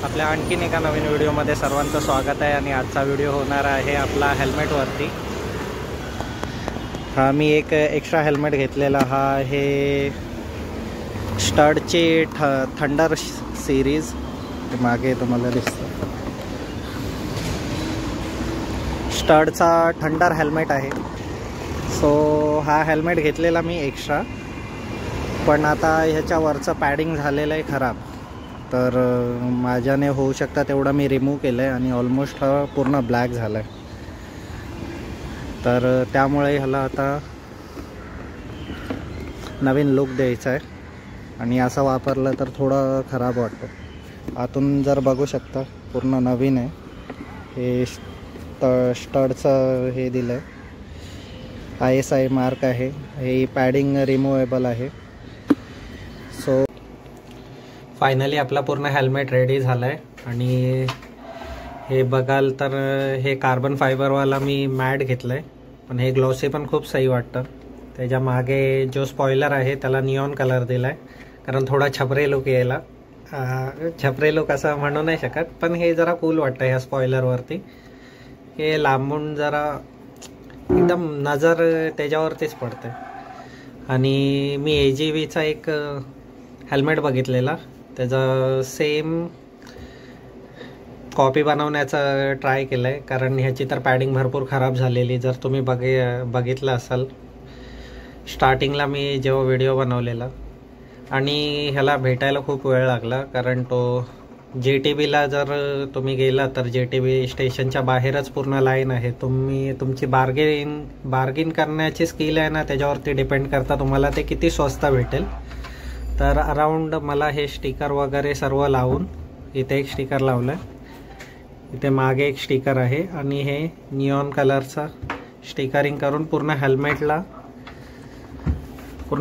आपल्या आणखीन एका नवीन व्हिडिओमध्ये सर्वांचं स्वागत आहे। आणि आजचा व्हिडिओ होणार आहे आपला हेल्मेटवरती। हा मी एक एक्स्ट्रा हेल्मेट घेतलेला हा आहे स्टडची थंडर सिरीज, मागे तुम्हाला दिसतं स्टडचा थंडर हेल्मेट आहे। सो हा हेल्मेट घेतलेला मी एक्स्ट्रा, पण आता ह्याच्यावरचं पॅडिंग झालेलं आहे खराब, तर माझ्याने होऊ शकता तेवढं मी रिमूव्ह केलं आहे आणि ऑलमोस्ट हा पूर्ण ब्लॅक झाला आहे। तर त्यामुळे ह्याला आता नवीन लुक द्यायचा आहे आणि असं वापरलं तर थोडं खराब वाटतं। आतून जर बघू शकता पूर्ण नवीन आहे। हे स्टडचं हे दिलं आहे, ISI मार्क आहे, हे पॅडिंग रिमूवेबल आहे। सो फायनली आपला पूर्ण हेल्मेट रेडी झाला आहे। आणि हे बघाल तर हे कार्बन फायबरवाला मी मॅट घेतलं आहे, पण हे ग्लॉसी पण खूप सही वाटतं। त्याच्या मागे जो स्पॉइलर आहे त्याला निऑन कलर दिला आहे, कारण थोडा छपरे लुक यायला। छपरे लुक असं म्हणू नाही शकत, पण हे जरा कूल वाटतं ह्या स्पॉइलरवरती। हे लांबून जरा एकदम नजर त्याच्यावरतीच पडते। आणि मी AGVचा एक हेल्मेट बघितलेला, त्याचा सेम कॉपी बनवण्याचा ट्राय केलं आहे, कारण ह्याची तर पॅडिंग भरपूर खराब झालेली। जर तुम्ही बघितलं असाल स्टार्टिंगला मी जेव्हा व्हिडिओ बनवलेला, आणि ह्याला भेटायला खूप वेळ लागला, कारण तो JTBला जर तुम्ही गेला तर JTB स्टेशनच्या बाहेरच पूर्ण लाईन आहे। तुमची बार्गेन करण्याची स्किल आहे ना, त्याच्यावरती डिपेंड करता तुम्हाला ते किती स्वस्त भेटेल। तर अराउंड मला हे स्टिकर वगैरे सर्व लावून, इथे एक स्टिकर लावलं आहे, इथे मागे एक स्टिकर आहे, आणि हे निऑन कलरचा स्टिकरिंग करून पूर्ण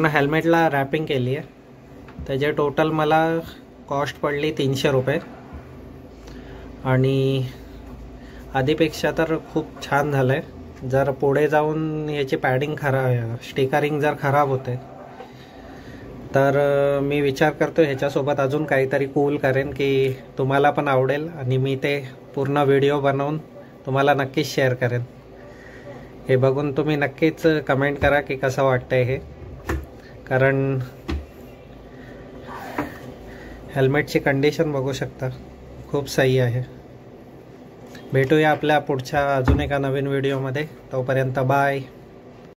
हेल्मेटला रॅपिंग केली आहे। त्याचे टोटल मला कॉस्ट पडली 300 रुपये, आणि आधीपेक्षा तर खूप छान झालं आहे। जर पुढे जाऊन ह्याची पॅडिंग स्टिकरिंग जर खराब होते तर मी विचार करतो ह्याच्यासोबत अजून काहीतरी कूल करेन की तुम्हाला पण आवडेल, आणि मी ते पूर्ण व्हिडिओ बनवून तुम्हाला नक्कीच शेअर करेन। हे बघून तुम्ही नक्कीच कमेंट करा की कसं वाटतंय हे, कारण हेल्मेटची कंडिशन बघू शकता खूप सही आहे। भेटूया आपल्या पुढच्या अजून एका नवीन व्हिडिओमध्ये, तोपर्यंत बाय।